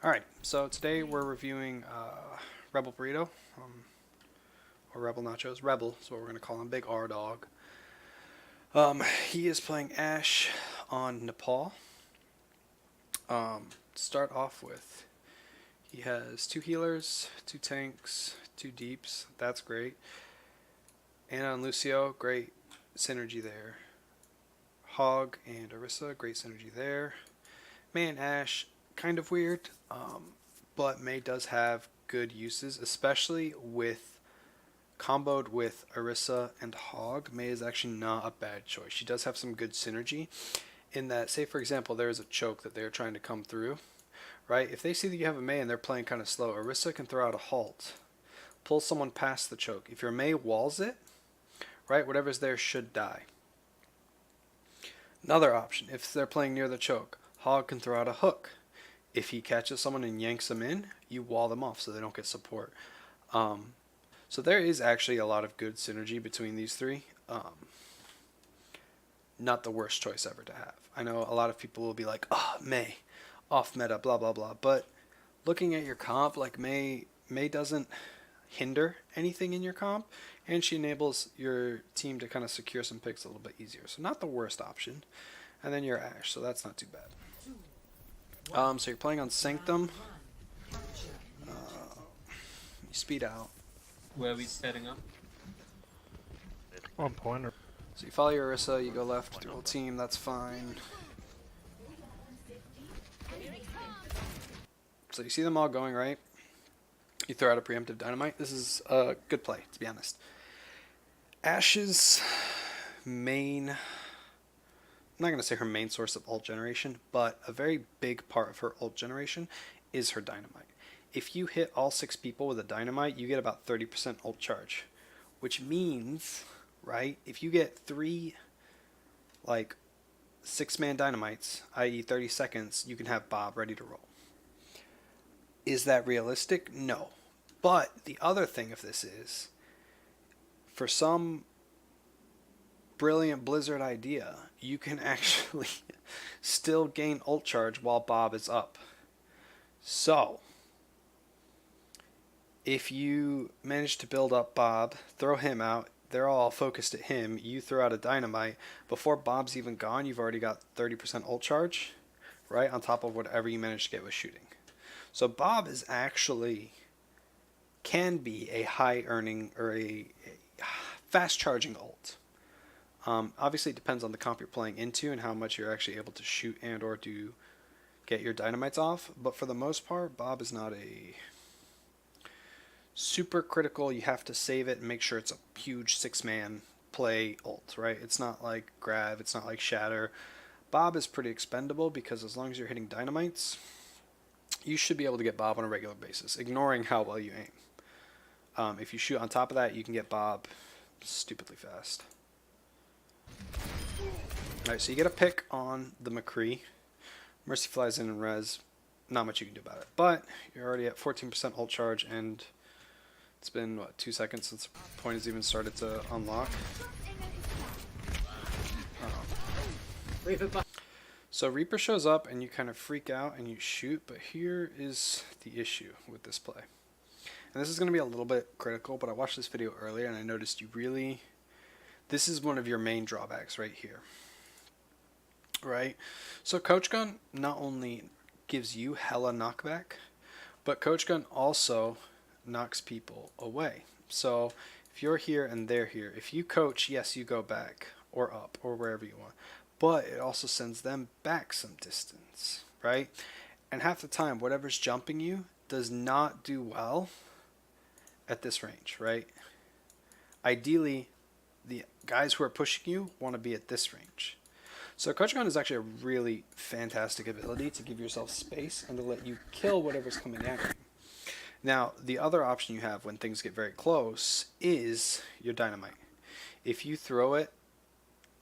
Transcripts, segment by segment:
Alright, so today we're reviewing Rebel Burrito, or Rebel Nachos. Rebel is what we're going to call him, Big R Dog. He is playing Ashe on Nepal. To start off with, he has 2 healers, 2 tanks, 2 deeps. That's great. Anna and Lucio, great synergy there. Hog and Orisa, great synergy there. May and Ashe, kind of weird, but May does have good uses, especially with comboed with Orisa and Hog. May is actually not a bad choice. She does have some good synergy in that, say for example, there is a choke that they're trying to come through, right? If they see that you have a May and they're playing kind of slow, Orisa can throw out a halt, pull someone past the choke. If your May walls it, right, whatever's there should die. Another option, if they're playing near the choke, Hog can throw out a hook. If he catches someone and yanks them in, you wall them off so they don't get support. So there is actually a lot of good synergy between these three. Not the worst choice ever to have. I know a lot of people will be like, oh, May, off meta, blah, blah, blah. But looking at your comp, like May doesn't hinder anything in your comp, and she enables your team to kind of secure some picks a little bit easier. So not the worst option. And then you're Ashe, so that's not too bad. So you're playing on Sanctum. You speed out. Where are we setting up? On pointer. So you follow your Orisa, you go left with your whole team, that's fine. So you see them all going right. You throw out a preemptive dynamite. This is a good play, to be honest. Ashe's main, I'm not going to say her main source of ult generation, but a very big part of her ult generation is her dynamite. If you hit all 6 people with a dynamite, you get about 30% ult charge, which means, right, if you get 3 like 6-man dynamites, i.e. 30 seconds, you can have Bob ready to roll. Is that realistic? No. But the other thing of this is, for some brilliant Blizzard idea, you can actually still gain ult charge while Bob is up. So, if you manage to build up Bob, throw him out, they're all focused at him, you throw out a dynamite, before Bob's even gone, you've already got 30% ult charge, right, on top of whatever you managed to get with shooting. So Bob is actually, can be a high earning, or a fast charging ult. Obviously it depends on the comp you're playing into and how much you're actually able to shoot and or do get your dynamites off, but for the most part, Bob is not a super critical, you have to save it and make sure it's a huge 6-man play ult, right? It's not like Grav, it's not like Shatter. Bob is pretty expendable because as long as you're hitting dynamites, you should be able to get Bob on a regular basis, ignoring how well you aim. If you shoot on top of that, you can get Bob stupidly fast. Alright, so you get a pick on the McCree. Mercy flies in and res. Not much you can do about it. But you're already at 14% ult charge, and it's been, what, 2 seconds since the point has even started to unlock. So Reaper shows up and you kind of freak out and you shoot, but here is the issue with this play. And this is going to be a little bit critical, but I watched this video earlier and I noticed you really, this is one of your main drawbacks right here. Right? So Coach Gun not only gives you hella knockback, but Coach Gun also knocks people away. So if you're here and they're here, if you coach, yes, you go back or up or wherever you want, but it also sends them back some distance, right? And half the time, whatever's jumping you does not do well at this range, right? Ideally, the guys who are pushing you want to be at this range. So Coach Gun is actually a really fantastic ability to give yourself space and to let you kill whatever's coming at you. Now, the other option you have when things get very close is your dynamite. If you throw it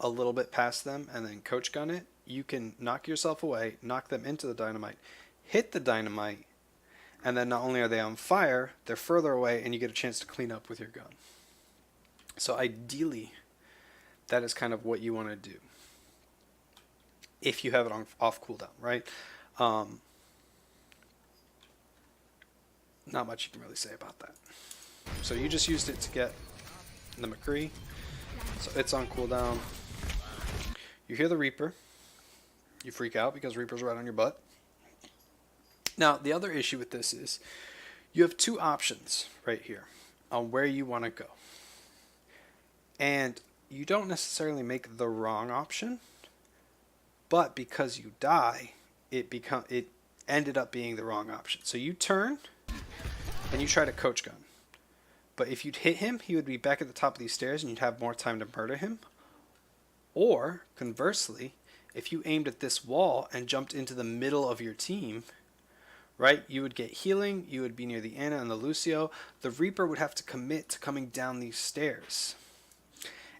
a little bit past them and then Coach Gun it, you can knock yourself away, knock them into the dynamite, hit the dynamite, and then not only are they on fire, they're further away and you get a chance to clean up with your gun. So ideally, that is kind of what you want to do if you have it on off cooldown, right? not much you can really say about that. So you just used it to get the McCree. So it's on cooldown. You hear the Reaper. You freak out because Reaper's right on your butt. Now, the other issue with this is you have two options right here on where you want to go. And you don't necessarily make the wrong option, but because you die, it ended up being the wrong option. So you turn and you try to coach gun. But if you'd hit him, he would be back at the top of these stairs and you'd have more time to murder him. Or, conversely, if you aimed at this wall and jumped into the middle of your team, right, you would get healing, you would be near the Ana and the Lucio. The Reaper would have to commit to coming down these stairs.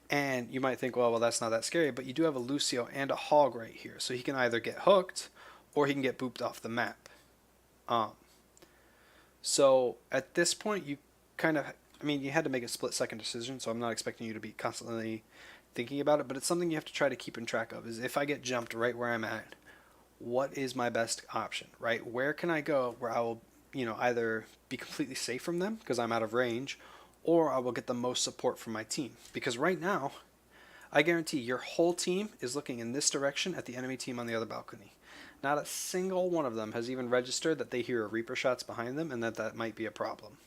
And you might think, well, that's not that scary, but you do have a Lucio and a Hog right here. So he can either get hooked or he can get booped off the map. So at this point, you kind of, you had to make a split-second decision, so I'm not expecting you to be constantly thinking about it, but it's something you have to try to keep in track of, is if I get jumped right where I'm at, what is my best option, right? Where can I go where I will, either be completely safe from them because I'm out of range, or I will get the most support from my team? Because right now, I guarantee your whole team is looking in this direction at the enemy team on the other balcony. Not a single one of them has even registered that they hear a Reaper shots behind them and that might be a problem.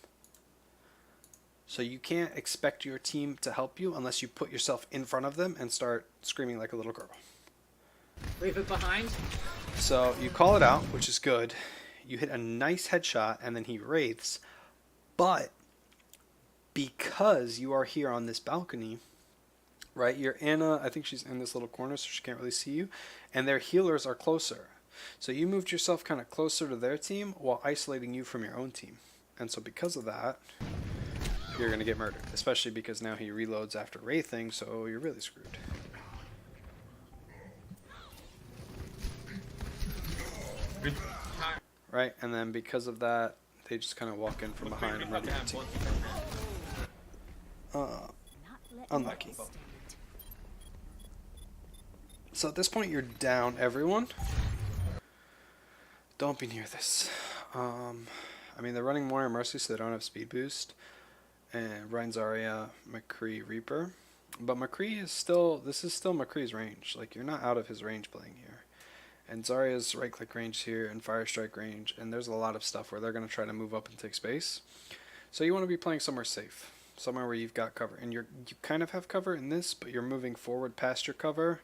So you can't expect your team to help you unless you put yourself in front of them and start screaming like a little girl. Leave it behind. So you call it out, which is good. You hit a nice headshot and then he wraiths. But because you are here on this balcony, right, your Ana, I think she's in this little corner so she can't really see you, and their healers are closer. So you moved yourself kind of closer to their team while isolating you from your own team. And so because of that, you're going to get murdered, especially because now he reloads after wraithing, so you're really screwed. Right, and then because of that, they just kind of walk in from behind and run your team. Unlucky. So at this point, you're down everyone. Don't be near this. They're running Moira Mercy, so they don't have speed boost. And Ryan Zarya, McCree, Reaper. But McCree is still, this is still McCree's range. Like, you're not out of his range playing here. And Zarya's right-click range here and Fire Strike range. And there's a lot of stuff where they're going to try to move up and take space. So you want to be playing somewhere safe. Somewhere where you've got cover. And you kind of have cover in this, but you're moving forward past your cover.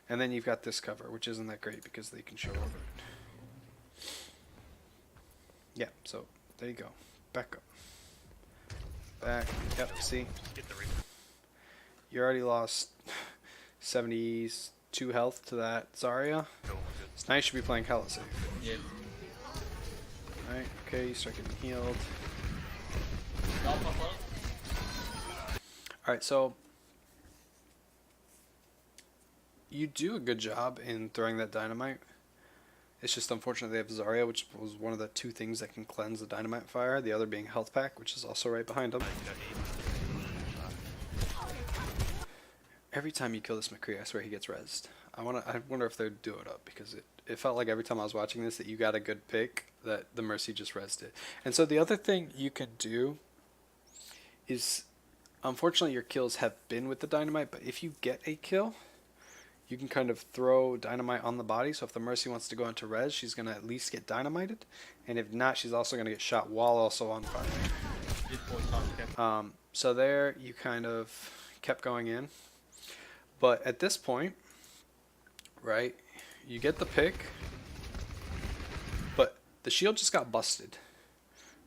And then you've got this cover, which isn't that great because they can show over it. Yeah, so there you go. Back up. Back. Yep, see? You already lost 72 health to that Zarya. So now you should be playing hella safe. Yeah. Alright, okay, you start getting healed. Alright, so you do a good job in throwing that dynamite. It's just unfortunate they have Zarya, which was one of the two things that can cleanse the dynamite fire. The other being health pack, which is also right behind him. Every time you kill this McCree, I swear he gets rezzed. I wonder if they'd do it up, because it felt like every time I was watching this that you got a good pick, that the Mercy just rezzed it. And so the other thing you can do is, unfortunately your kills have been with the dynamite, but if you get a kill, you can kind of throw dynamite on the body. So if the Mercy wants to go into res, she's going to at least get dynamited. And if not, she's also going to get shot while also on fire. So there you kind of kept going in. But at this point, right, you get the pick, but the shield just got busted,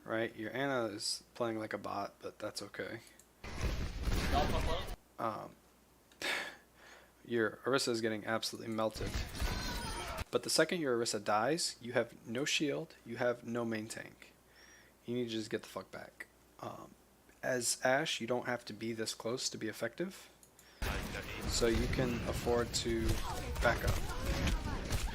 right? Your Ana is playing like a bot, but that's okay. Your Orisa is getting absolutely melted. But the second your Orisa dies, you have no shield, you have no main tank. You need to just get the fuck back. As Ashe, you don't have to be this close to be effective. So you can afford to back up.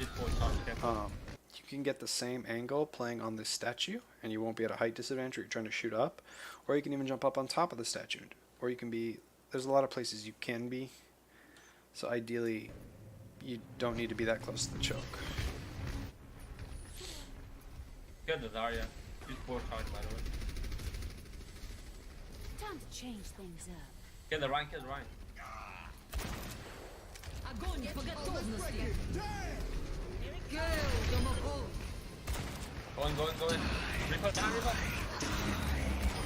You can get the same angle playing on this statue, and you won't be at a height disadvantage or you're trying to shoot up. Or you can even jump up on top of the statue. Or you can be, there's a lot of places you can be. So ideally, you don't need to be that close to the choke. Good, Zarya. Use 4 charge, by the way. Time to change things up. Kill the Ryan, kill the Ryan. Огонь по готовности. Go in, go in, go in. Reaper, down, Reaper.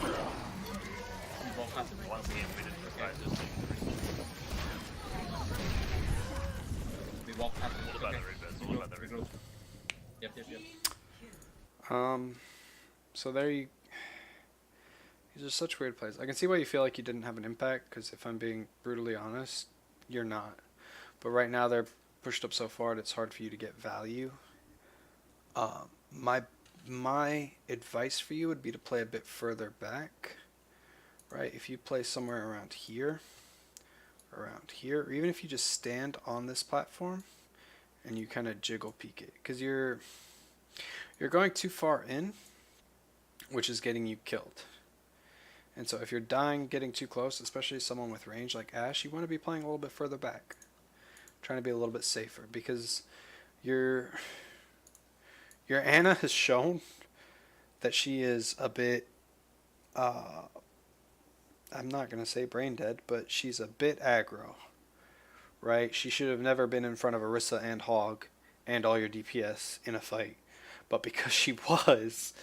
We walk past him. Once again, we didn't survive this. We walk past him. All about the rebeds, all about the rebeds. Yep, yep, yep. So there you. These are such weird plays. I can see why you feel like you didn't have an impact, because if I'm being brutally honest, you're not. But right now they're pushed up so far that it's hard for you to get value. My advice for you would be to play a bit further back, right? If you play somewhere around here, or even if you just stand on this platform and you kind of jiggle peek it, because you're going too far in, which is getting you killed. And so if you're dying getting too close, especially someone with range like Ashe, you want to be playing a little bit further back, trying to be a little bit safer, because your Ana has shown that she is a bit, I'm not going to say brain dead, but she's a bit aggro, right? She should have never been in front of Orisa and Hog and all your DPS in a fight. But because she was,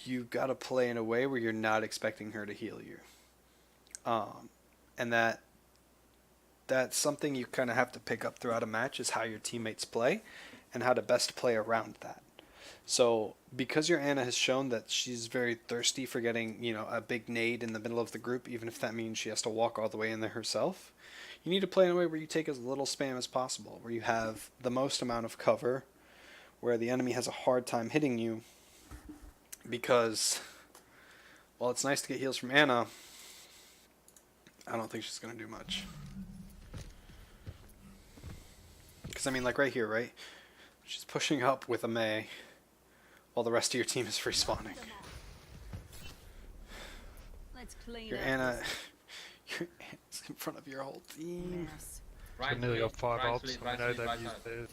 you got to play in a way where you're not expecting her to heal you. And that's something you kind of have to pick up throughout a match, is how your teammates play and how to best play around that. So because your Ana has shown that she's very thirsty for getting, a big nade in the middle of the group, even if that means she has to walk all the way in there herself, you need to play in a way where you take as little spam as possible, where you have the most amount of cover, where the enemy has a hard time hitting you, because while it's nice to get heals from Ana, I don't think she's going to do much. Because, like right here, right? She's pushing up with a Mei while the rest of your team is respawning. Let's clean Your up Ana, this your Ana's in front of your whole team. mess. Ryan, nearly got 5 Ryan, ops. sleep, I Ryan, know sleep, they've Ryan, used theirs.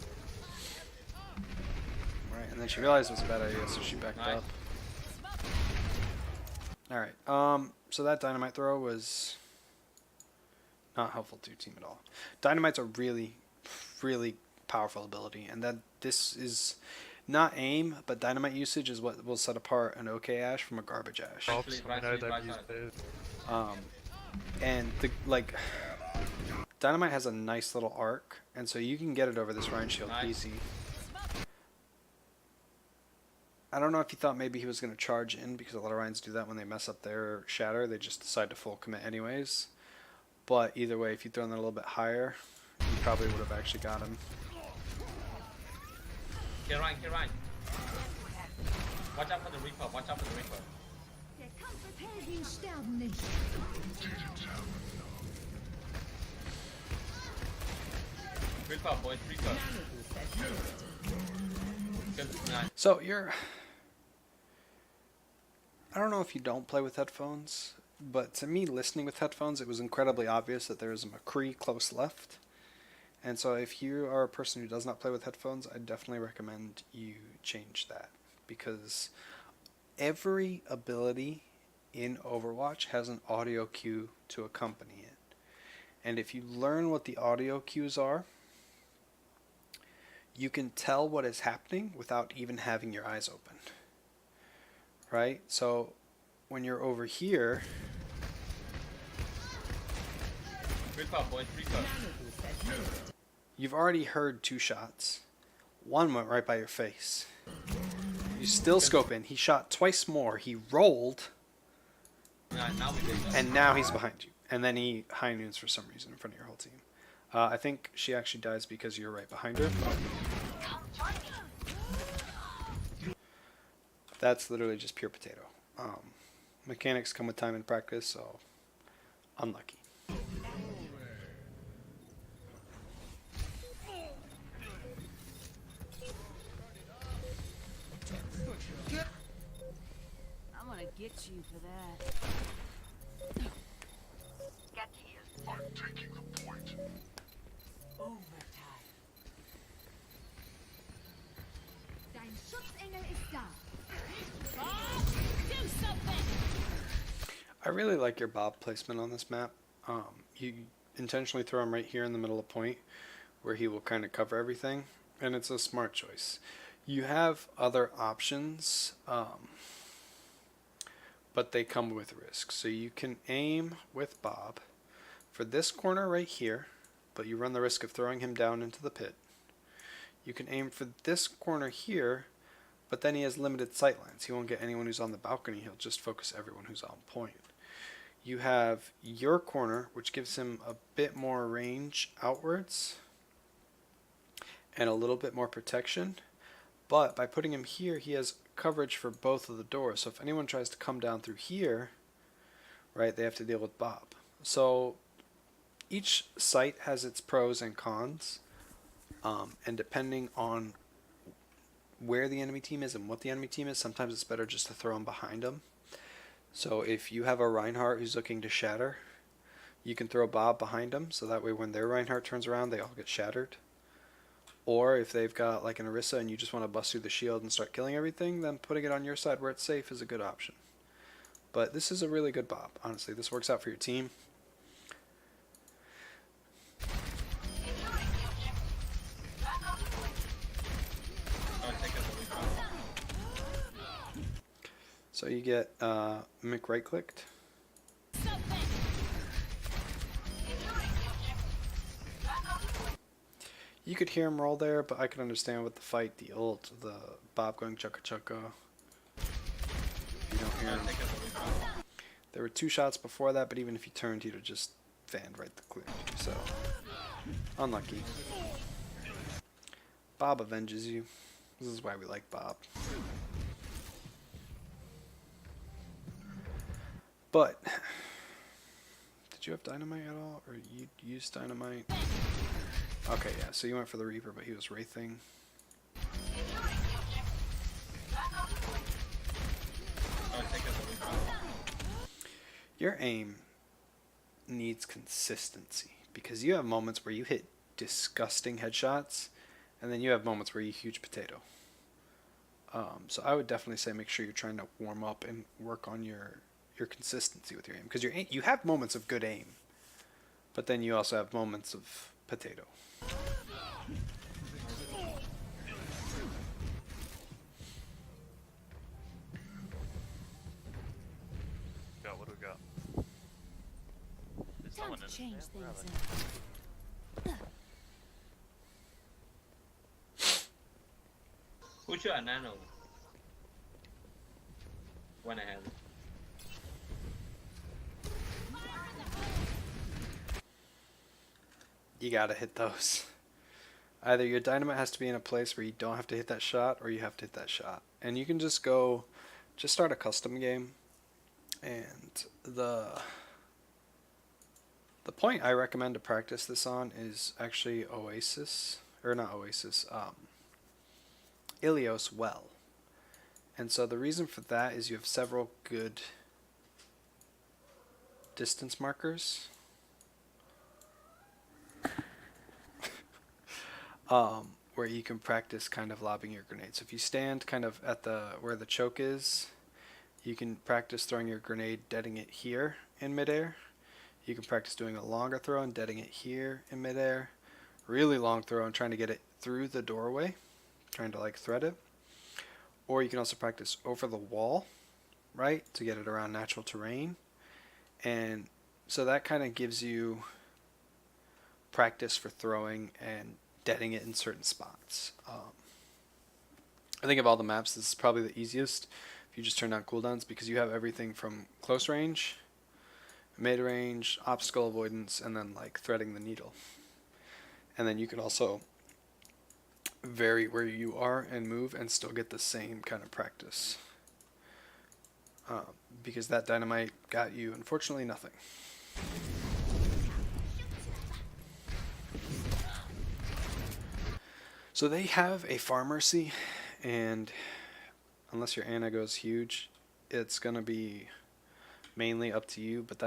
Right, and then she realized it was a bad idea, so she backed Nice. up. Alright, so that dynamite throw was not helpful to your team at all. Dynamite's a really, really powerful ability, and that this is not aim, but dynamite usage is what will set apart an OK Ashe from a garbage Ashe. Ops, sleep, I Ryan, know sleep, they've Ryan, used theirs. And dynamite has a nice little arc, and so you can get it over this Rhine shield Nice. easy. I don't know if you thought maybe he was going to charge in, because a lot of Rhines do that when they mess up their shatter. They just decide to full commit anyways. But either way, if you throw in that a little bit higher, you probably would have actually got him. Kill Ryan, kill Ryan. Watch out for the Reaper, watch out for the Reaper. Der Kampfhelden sterben nicht. Reaper, boys, Reaper. Kill, nice. So I don't know if you don't play with headphones, but to me, listening with headphones, it was incredibly obvious that there is a McCree close left. And so if you are a person who does not play with headphones, I definitely recommend you change that, because every ability in Overwatch has an audio cue to accompany it. And if you learn what the audio cues are, you can tell what is happening without even having your eyes open. Right? So when you're over here, Reaper, boys, Reaper. you've already heard 2 shots. One went right by your face. You still scope in. He shot twice more. He rolled, Now we did that. and now he's behind you. And then he high noons for some reason in front of your whole team. I think she actually dies because you're right behind her. That's literally just pure potato. Mechanics come with time and practice, so unlucky. I'm gonna get you for that. Get here. I'm taking the point. Overtime. Dein Schutzengel ist da. I really like your Bob placement on this map. You intentionally throw him right here in the middle of point where he will kind of cover everything, and it's a smart choice. You have other options, but they come with risk. So you can aim with Bob for this corner right here, but you run the risk of throwing him down into the pit. You can aim for this corner here, but then he has limited sightlines. He won't get anyone who's on the balcony. He'll just focus everyone who's on point. You have your corner, which gives him a bit more range outwards and a little bit more protection. But by putting him here, he has coverage for both of the doors. So if anyone tries to come down through here, right, they have to deal with Bob. So each site has its pros and cons. And depending on where the enemy team is and what the enemy team is, sometimes it's better just to throw them behind them. So if you have a Reinhardt who's looking to shatter, you can throw Bob behind him, so that way when their Reinhardt turns around, they all get shattered. Or if they've got like an Orisa and you just want to bust through the shield and start killing everything, then putting it on your side where it's safe is a good option. But this is a really good Bob, honestly. This works out for your team. So you get Mick right clicked. You could hear him roll there, but I could understand with the fight, the ult, the Bob going chukka chukka. You don't hear him. There were 2 shots before that, but even if he turned, he'd have just fanned right the clear. So, unlucky. Bob avenges you. This is why we like Bob. But, did you have dynamite at all? Or you used dynamite? Okay, yeah, so you went for the Reaper, but he was wraithing. Your aim needs consistency, because you have moments where you hit disgusting headshots, and then you have moments where you huge potato. So I would definitely say make sure you're trying to warm up and work on your consistency with your aim, because you have moments of good aim, but then you also have moments of potato. What do we got? There's Time someone to in change there. things up. Who's your nano? Went ahead. You gotta hit those. Either your dynamite has to be in a place where you don't have to hit that shot, or you have to hit that shot. And you can just start a custom game. And the point I recommend to practice this on is actually Ilios Well. And so the reason for that is you have several good distance markers. Where you can practice kind of lobbing your grenades. So if you stand kind of at where the choke is, you can practice throwing your grenade, deading it here in midair. You can practice doing a longer throw and deading it here in midair. Really long throw and trying to get it through the doorway, trying to like thread it. Or you can also practice over the wall, right, to get it around natural terrain. And so that kind of gives you practice for throwing and deading it in certain spots. I think of all the maps, this is probably the easiest if you just turn down cooldowns, because you have everything from close range, mid range, obstacle avoidance, and then like threading the needle. And then you can also vary where you are and move and still get the same kind of practice. Because that dynamite got you, unfortunately, nothing. So they have a Pharmacy, and unless your Ana goes huge, it's going to be mainly up to you, but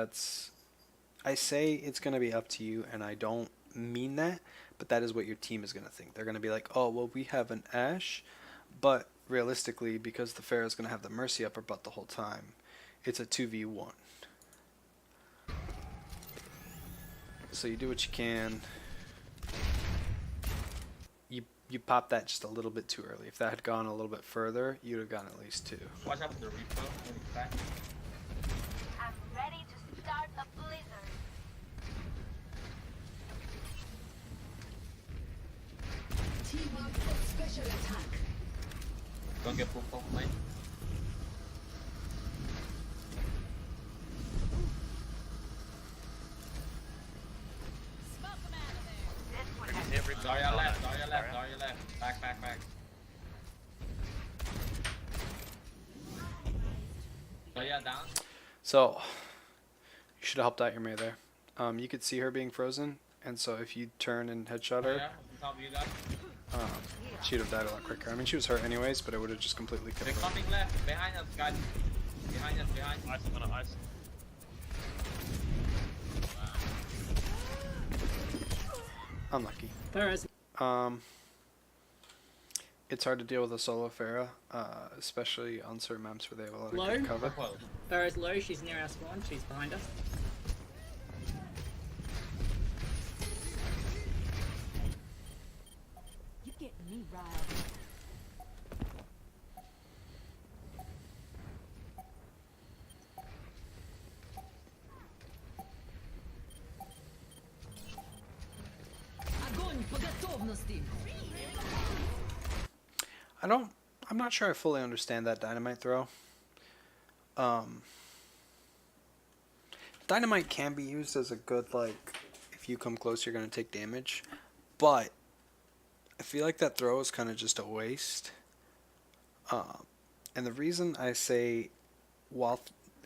I say it's going to be up to you, and I don't mean that, but that is what your team is going to think. They're going to be like, oh, well, we have an Ashe, but realistically, because the Pharah is going to have the Mercy upper butt the whole time, it's a 2v1. So you do what you can. You pop that just a little bit too early. If that had gone a little bit further, you'd have gotten at least 2. Watch out for the Reaper. When he's back. I'm ready to start a blizzard. Team up for special attack. Don't get pooped off, mate. Zarya left, Zarya left, Zarya left. Back, back, back. Zarya down. So you should have helped out your Mei there. You could see her being frozen, and so if you turn and headshot her, Zarya, on top of you guys. she'd have died a lot quicker. I mean, she was hurt anyways, but it would have just completely killed They're her. coming left. Behind us, guys. Behind us, behind. Ice, I'm gonna ice. Unlucky. Pharah's It's hard to deal with a solo Pharah, especially on certain maps where they have a lot of Low? good cover. Close. Pharah's low. She's near our spawn. She's behind us. You get me riled. Огонь по готовности. I'm not sure I fully understand that dynamite throw. Dynamite can be used as a good, like, if you come close you're going to take damage, but I feel like that throw is kind of just a waste. And the reason I say,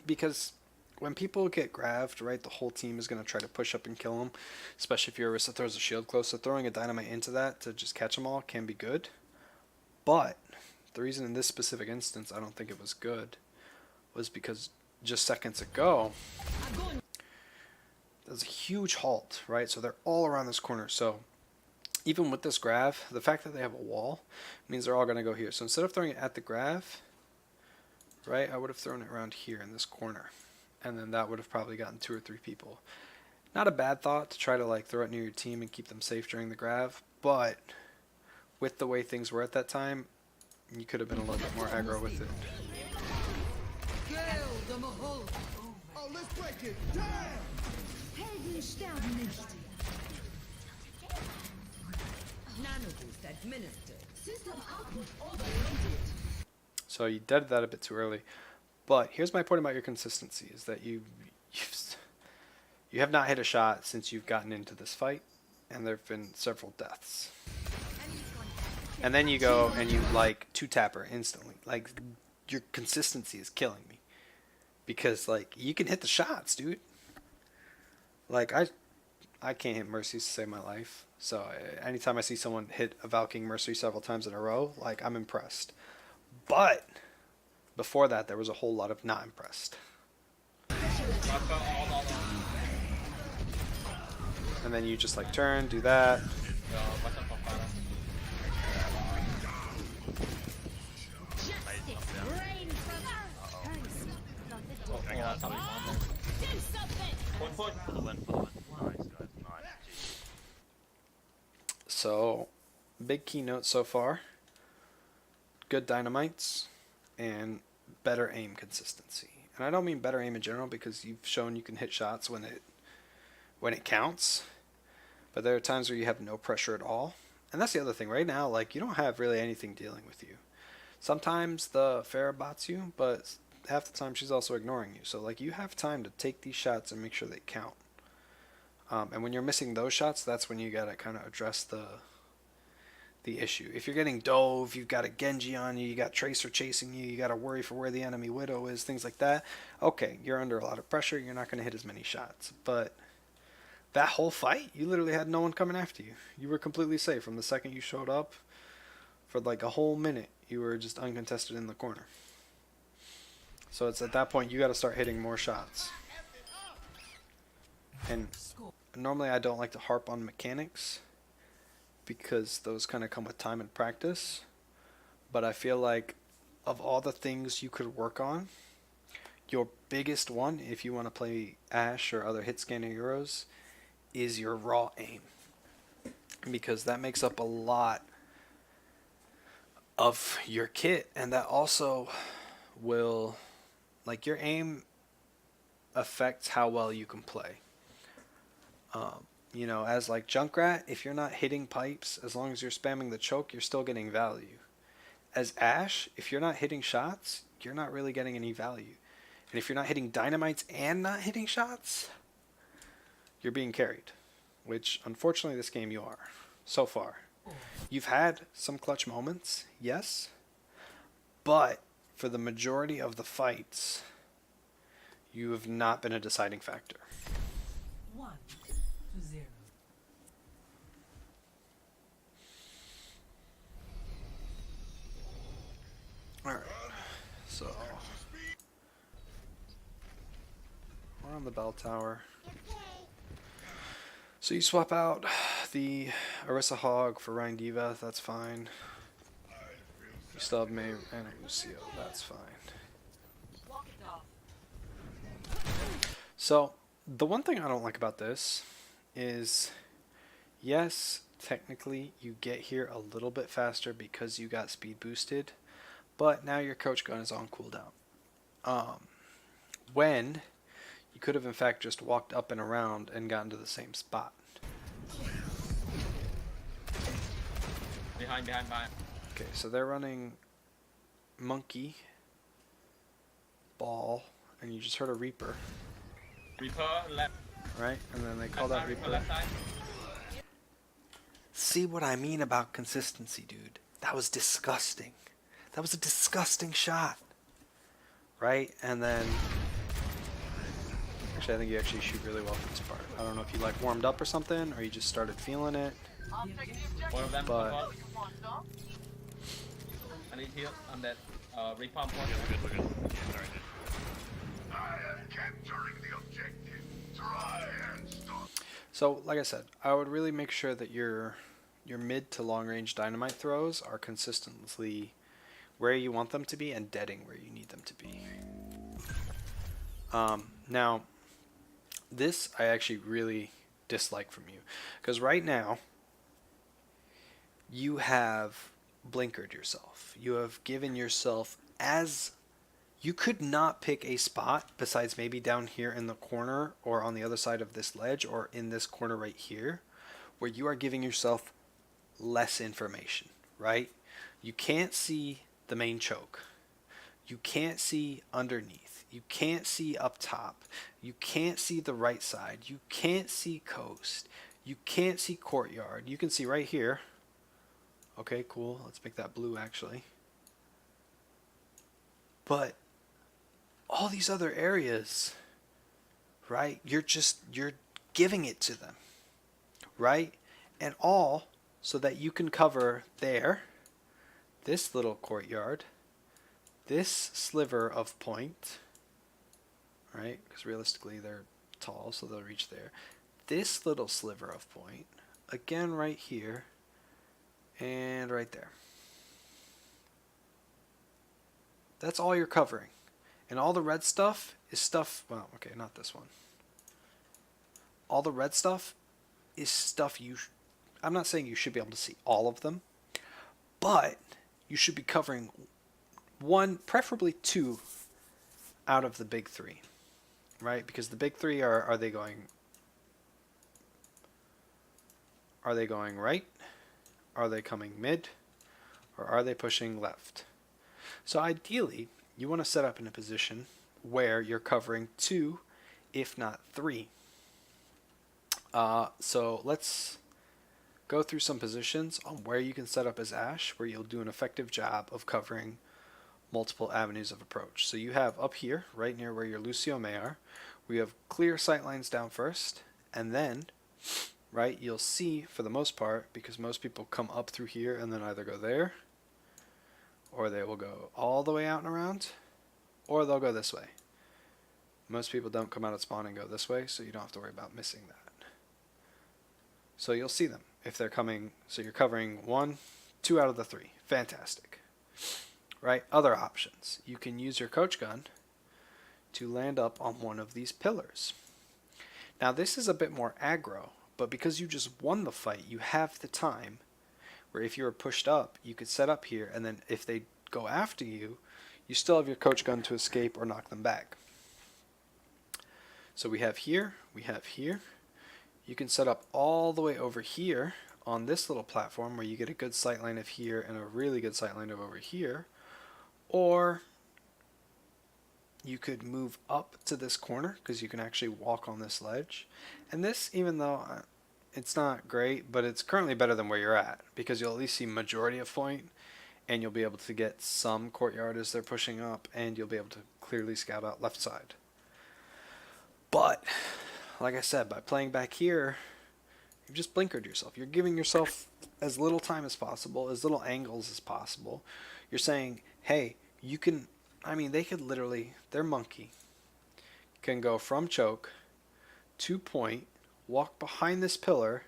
because when people get graved, right, the whole team is going to try to push up and kill them, especially if your Orisa throws a shield close, so throwing a dynamite into that to just catch them all can be good. But the reason in this specific instance I don't think it was good was because just seconds ago there's a huge halt, right? So they're all around this corner. So even with this grav, the fact that they have a wall means they're all going to go here. So instead of throwing it at the grav, right, I would have thrown it around here in this corner. And then that would have probably gotten 2 or 3 people. Not a bad thought to try to like throw it near your team and keep them safe during the grav, but with the way things were at that time, you could have been a little bit more aggro with it. Oh, let's break it down! Helden sterben nicht. Nanoboost administered. System output overloaded. So you deaded that a bit too early. But here's my point about your consistency, is that you have not hit a shot since you've gotten into this fight, and there have been several deaths. And then you go and you like 2-tap her instantly. Like, your consistency is killing me. Because like you can hit the shots, dude. Like I can't hit Mercies to save my life. So anytime I see someone hit a Valking Mercy several times in a row, like I'm impressed. But before that there was a whole lot of not impressed. And then you just like turn, do that. Watch out for Pharah. Push. For the win, for the win. Nice, guys. Nice. Jeez. So, big keynote so far. Good dynamites and better aim consistency. And I don't mean better aim in general because you've shown you can hit shots when it counts. But there are times where you have no pressure at all. And that's the other thing. Right now, like, you don't have really anything dealing with you. Sometimes the Pharah bots you, but half the time she's also ignoring you. So, like, you have time to take these shots and make sure they count. And when you're missing those shots, that's when you gotta kind of address the issue. If you're getting dove, you've got a Genji on you, you got Tracer chasing you, you gotta worry for where the enemy Widow is, things like that. Okay, you're under a lot of pressure, you're not gonna hit as many shots. But that whole fight, you literally had no one coming after you. You were completely safe from the second you showed up. For like a whole minute, you were just uncontested in the corner. So it's at that point you got to start hitting more shots. And normally I don't like to harp on mechanics because those kind of come with time and practice. But I feel like of all the things you could work on, your biggest one, if you want to play Ashe or other hit scanner heroes, is your raw aim, because that makes up a lot of your kit, and that also will, like, your aim affects how well you can play. You know, as like Junkrat, if you're not hitting pipes, as long as you're spamming the choke, you're still getting value. As Ashe, if you're not hitting shots, you're not really getting any value. And if you're not hitting dynamites and not hitting shots, you're being carried. Which, unfortunately, this game you are. So far. You've had some clutch moments, yes. But, for the majority of the fights, you have not been a deciding factor. 1-0. Alright. So, we're on the bell tower. So you swap out the Orisa Hog for Ryan Diva, that's fine. You still have May and Lucio, that's fine. So, the one thing I don't like about this is, yes, technically you get here a little bit faster because you got speed boosted, but now your coach gun is on cooldown. When you could have in fact just walked up and around and gotten to the same spot. Behind. Okay, so they're running Monkey, Ball, and you just heard a Reaper, Reaper left. right? And then they call Left that side, Reaper. left side. See what I mean about consistency, dude? That was disgusting. That was a disgusting shot. Right? And then... Actually, I think you actually shoot really well for this part. I don't know if you like warmed up or something, or you just started feeling it. One of them. But- I need heal. I'm dead. Repump one. Yeah, we're good. Yeah, sorry, dude. So, like I said, I would really make sure that your mid to long range dynamite throws are consistently where you want them to be and deading where you need them to be. Now, this I actually really dislike from you, because right now you have blinkered yourself. You have given yourself, as you could not pick a spot besides maybe down here in the corner or on the other side of this ledge or in this corner right here, where you are giving yourself less information, right? You can't see the main choke. You can't see underneath. You can't see up top. You can't see the right side. You can't see coast. You can't see courtyard. You can see right here. Okay, cool. Let's make that blue actually. But all these other areas, right? You're giving it to them, right? And all so that you can cover there, this little courtyard, this sliver of point, right? Because realistically they're tall, so they'll reach there. This little sliver of point, again right here, and right there. That's all you're covering. And all the red stuff is stuff, well, okay, not this one. All the red stuff is stuff I'm not saying you should be able to see all of them, but you should be covering one, preferably two, out of the big three, right? Because the big three are they going right? Are they coming mid? Or are they pushing left? So ideally, you want to set up in a position where you're covering two, if not three. So let's go through some positions on where you can set up as Ashe, where you'll do an effective job of covering multiple avenues of approach. So you have up here, right near where your Lucio May are, we have clear sight lines down first, and then, right, you'll see for the most part, because most people come up through here and then either go there, or they will go all the way out and around, or they'll go this way. Most people don't come out of spawn and go this way, so you don't have to worry about missing that. So you'll see them if they're coming. So you're covering 1, 2 out of the 3. Fantastic. Right? Other options. You can use your coach gun to land up on one of these pillars. Now this is a bit more aggro, But because you just won the fight, you have the time where if you were pushed up, you could set up here, and then if they go after you, you still have your coach gun to escape or knock them back. So we have here, we have here. You can set up all the way over here on this little platform where you get a good sight line of here and a really good sight line of over here. Or you could move up to this corner because you can actually walk on this ledge. And this, even though it's not great, but it's currently better than where you're at because you'll at least see majority of point and you'll be able to get some courtyard as they're pushing up and you'll be able to clearly scout out left side. But, like I said, by playing back here, you've just blinkered yourself. You're giving yourself as little time as possible, as little angles as possible. You're saying, hey, you can, I mean, they could literally, their monkey can go from choke to point, walk behind this pillar,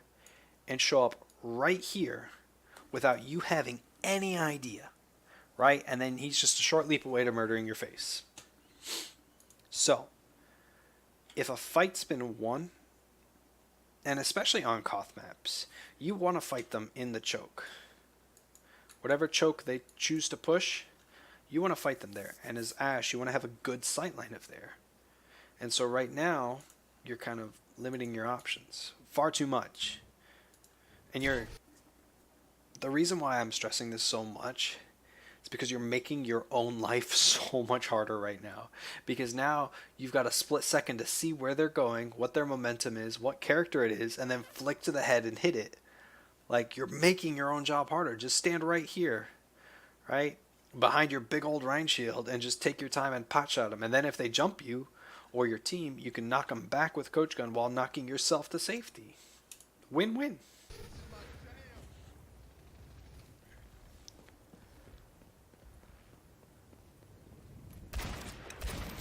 and show up right here without you having any idea, right? And then he's just a short leap away to murdering your face. So, if a fight's been won, and especially on Koth maps, you want to fight them in the choke. Whatever choke they choose to push, you want to fight them there. And as Ashe, you want to have a good sightline of there. And so right now, you're kind of limiting your options far too much. And the reason why I'm stressing this so much is because you're making your own life so much harder right now. Because now you've got a split second to see where they're going, what their momentum is, what character it is, and then flick to the head and hit it. Like, you're making your own job harder. Just stand right here, right? Behind your big old Rhine shield and just take your time and pot shot them. And then if they jump you or your team, you can knock them back with coach gun while knocking yourself to safety. Win-win.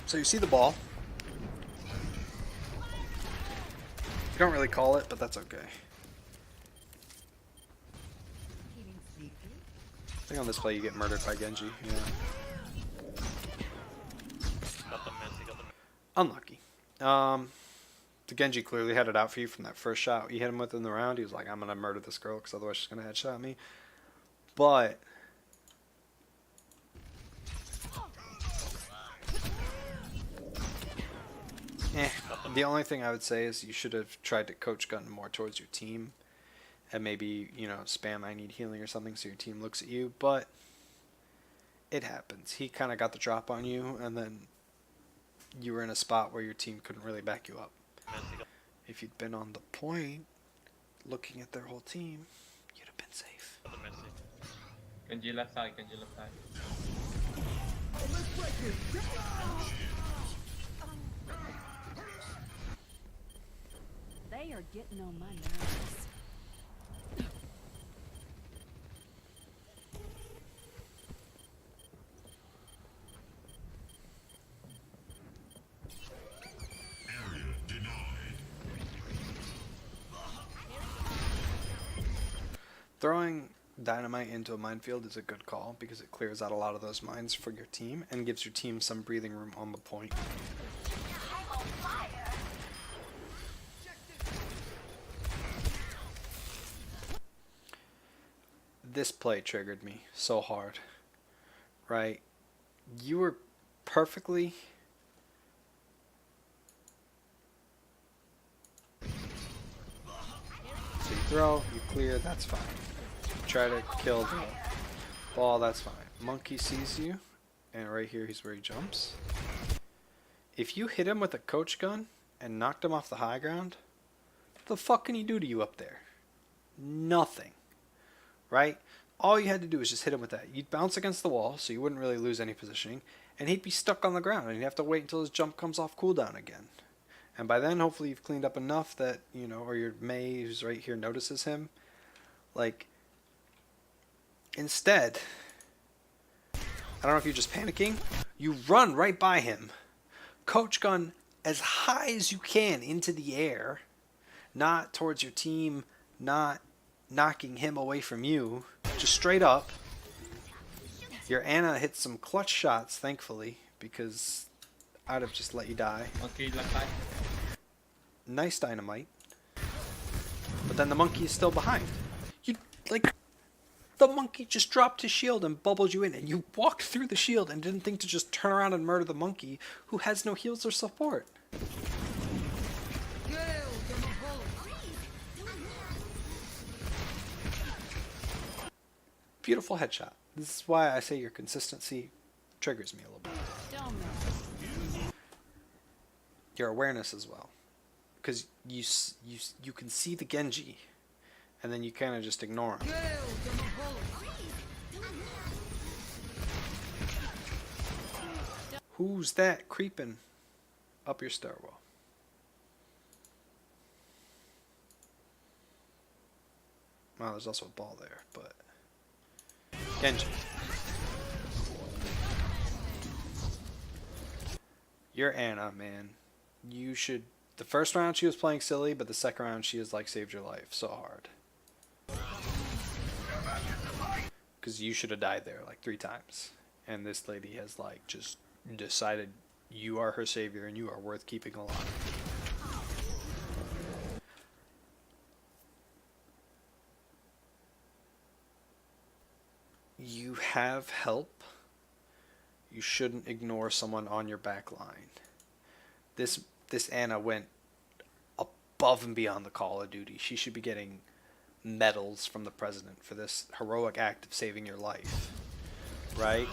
So you see the ball. You don't really call it, but that's okay. I think on this play you get murdered by Genji. Yeah. Got the miss, he got the miss. Unlucky. The Genji clearly had it out for you from that first shot you hit him with in the round. He was like, I'm going to murder this girl because otherwise she's going to headshot me. But the only thing I would say is you should have tried to coach gun more towards your team and maybe, you know, spam I need healing or something so your team looks at you, but it happens. He kind of got the drop on you and then you were in a spot where your team couldn't really back you up. If you'd been on the point looking at their whole team, you'd have been safe. Got the miss. Genji left side, Genji left side. Oh, let's break it. They are getting on my nerves. Throwing dynamite into a minefield is a good call because it clears out a lot of those mines for your team and gives your team some breathing room on the point. I'm on fire. This play triggered me so hard, right? You were perfectly... So you throw, you clear, that's fine. Try to kill the ball, that's fine. Monkey sees you, and right here he's where he jumps. If you hit him with a coach gun and knocked him off the high ground, what the fuck can he do to you up there? Nothing. Right? All you had to do was just hit him with that. You'd bounce against the wall, so you wouldn't really lose any positioning, and he'd be stuck on the ground, and you'd have to wait until his jump comes off cooldown again. And by then, hopefully you've cleaned up enough that, you know, or your Mei, who's right here, notices him. Like, instead, I don't know if you're just panicking, you run right by him, coach gun as high as you can into the air, not towards your team, not knocking him away from you, just straight up. Your Ana hit some clutch shots, thankfully, because I'd have just let you die. Monkey left side. Nice dynamite. then the monkey is still behind. You, like, the monkey just dropped his shield and bubbled you in, and you walked through the shield and didn't think to just turn around and murder the monkey who has no heals or support. Beautiful headshot. This is why I say your consistency triggers me a little bit. Your awareness as well, because you can see the Genji, and then you kind of just ignore him. Who's that creeping up your stairwell? Well, there's also a ball there, but Genji. You're Anna, man. You should. The first round she was playing silly, but the second round she has like saved your life so hard. Because you should have died there like 3 times, and this lady has like just decided you are her savior and you are worth keeping alive. You have help. You shouldn't ignore someone on your back line. This Anna went above and beyond the call of duty. She should be getting medals from the president for this heroic act of saving your life. Right?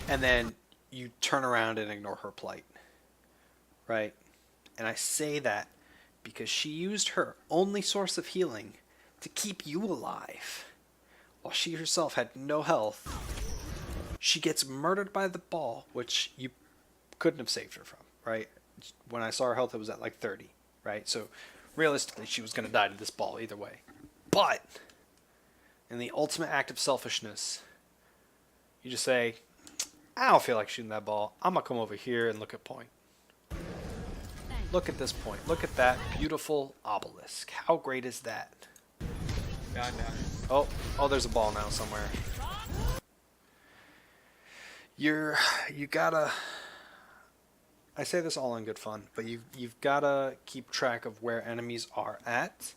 And then you turn around and ignore her plight. Right? And I say that because she used her only source of healing to keep you alive, while she herself had no health. She gets murdered by the ball, which you couldn't have saved her from, right? When I saw her health, it was at like 30, right? So realistically, she was going to die to this ball either way. But in the ultimate act of selfishness, you just say, I don't feel like shooting that ball. I'm going to come over here and look at point. Look at this point. Look at that beautiful obelisk. How great is that? Behind. Oh, there's a ball now somewhere. You gotta. I say this all in good fun, but you've gotta keep track of where enemies are at,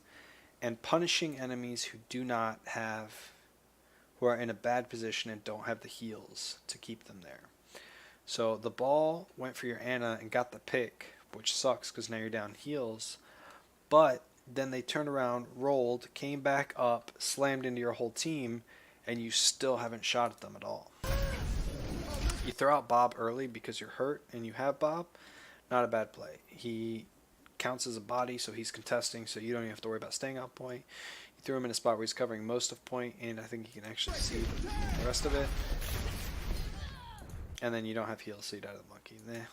and punishing enemies who are in a bad position and don't have the heals to keep them there. So the ball went for your Anna and got the pick, which sucks because now you're down heals, but then they turned around, rolled, came back up, slammed into your whole team, and you still haven't shot at them at all. You throw out Bob early because you're hurt and you have Bob, not a bad play. He counts as a body, so he's contesting, so you don't even have to worry about staying out point. You threw him in a spot where he's covering most of point, and I think he can actually see the rest of it. And then you don't have heals, so you die to the monkey. Nah.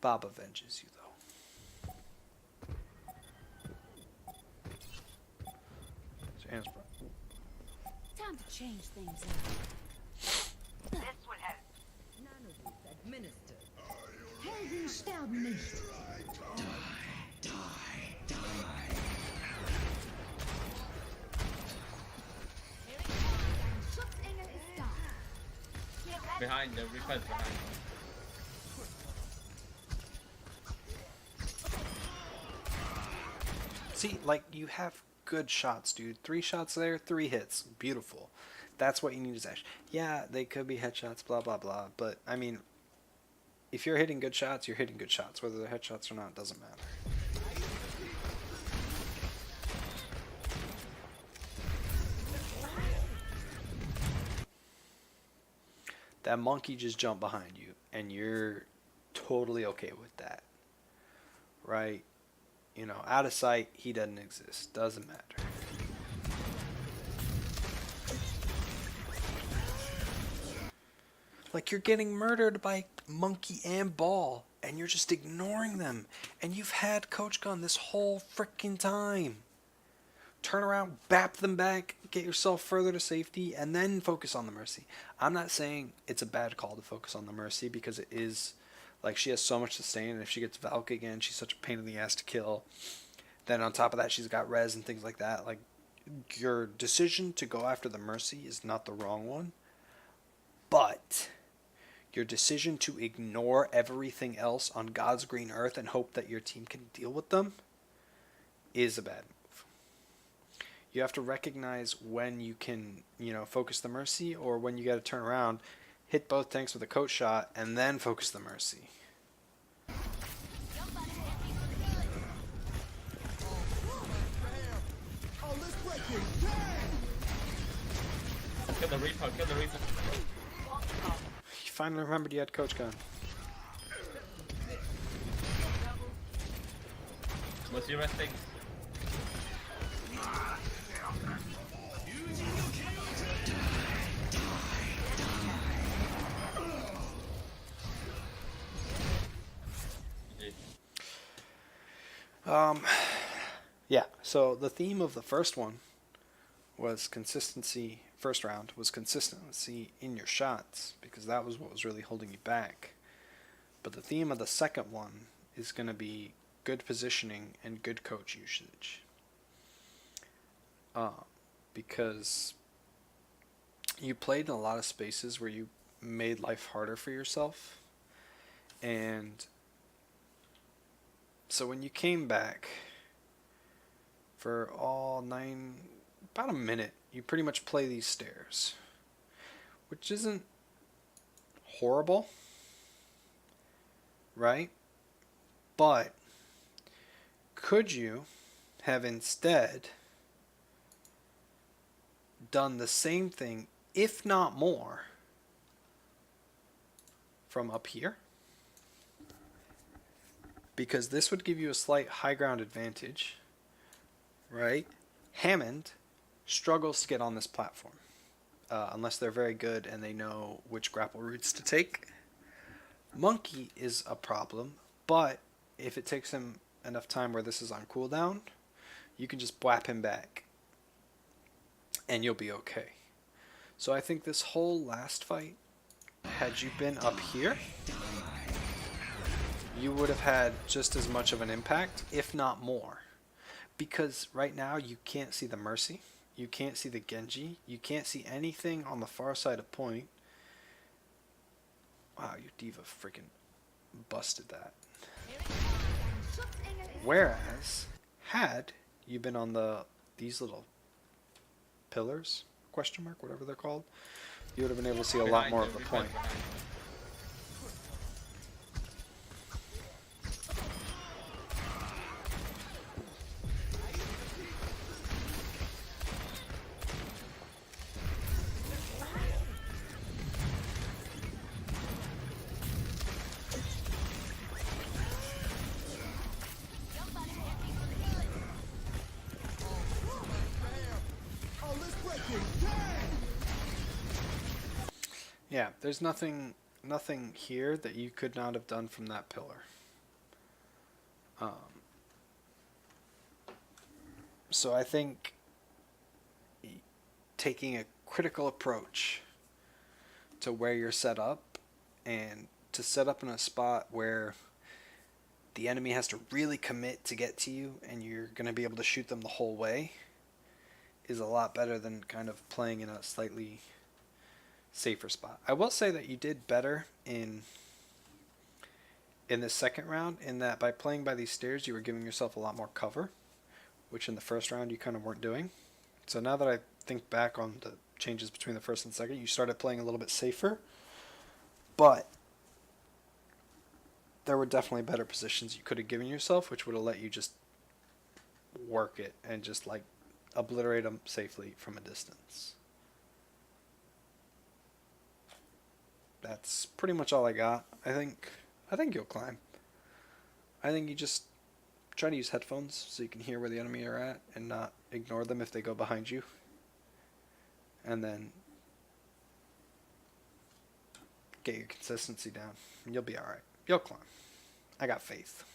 Bob avenges you, though. So Anna's Time to change things up. This will help. Nanobots administered. Helden sterben nicht. Schutzengel ist da. Behind, the Reaper is behind. See, like, you have good shots, dude. 3 shots there, 3 hits. Beautiful. That's what you need as Ashe. Yeah, they could be headshots, blah, blah, blah. But, I mean, if you're hitting good shots, you're hitting good shots. Whether they're headshots or not, doesn't matter. That monkey just jumped behind you, and you're totally okay with that. Right? You know, out of sight, he doesn't exist. Doesn't matter. Like, you're getting murdered by monkey and ball, and you're just ignoring them. And you've had Coach Gun this whole freaking time. Turn around, bap them back, get yourself further to safety, and then focus on the Mercy. I'm not saying it's a bad call to focus on the Mercy, because it is. Like, she has so much sustain, and if she gets Valk again, she's such a pain in the ass to kill. Then on top of that, she's got res and things like that. Like, your decision to go after the Mercy is not the wrong one. But Your decision to ignore everything else on God's green earth and hope that your team can deal with them is a bad move. You have to recognize when you can, focus the mercy, or when you got to turn around, hit both tanks with a coat shot, and then focus the mercy. Oh, let's break it down. Kill the Reaper, kill the Reaper. You finally remembered you had coach gun. Was he resting? Yeah, so the theme of the first one was consistency. First round was consistency in your shots, because that was what was really holding you back. But the theme of the second one is going to be good positioning and good coach usage. Because you played in a lot of spaces where you made life harder for yourself. And so when you came back for about a minute, you pretty much play these stairs, which isn't horrible, right? But could you have instead done the same thing, if not more, from up here? Because this would give you a slight high ground advantage, right? Hammond struggles to get on this platform unless they're very good and they know which grapple routes to take. Monkey is a problem, but if it takes him enough time where this is on cooldown, you can just whap him back and you'll be okay. So I think this whole last fight, had you been up here, you would have had just as much of an impact, if not more. Because right now you can't see the Mercy, you can't see the Genji, you can't see anything on the far side of point. Wow, your D.Va freaking busted that. Whereas, had you been on these little pillars, question mark, whatever they're called, you would have been able to see a lot more of the point. Oh, let's break it down. Yeah, there's nothing here that you could not have done from that pillar. So I think taking a critical approach to where you're set up, and to set up in a spot where the enemy has to really commit to get to you and you're going to be able to shoot them the whole way, is a lot better than kind of playing in a slightly safer spot. I will say that you did better in this second round, in that by playing by these stairs you were giving yourself a lot more cover, which in the first round you kind of weren't doing. So now that I think back on the changes between the first and second, you started playing a little bit safer, but there were definitely better positions you could have given yourself, which would have let you just work it and just like obliterate them safely from a distance. That's pretty much all I got. I think you'll climb. I think you just try to use headphones so you can hear where the enemy are at and not ignore them if they go behind you. And then get your consistency down and you'll be alright. You'll climb. I got faith.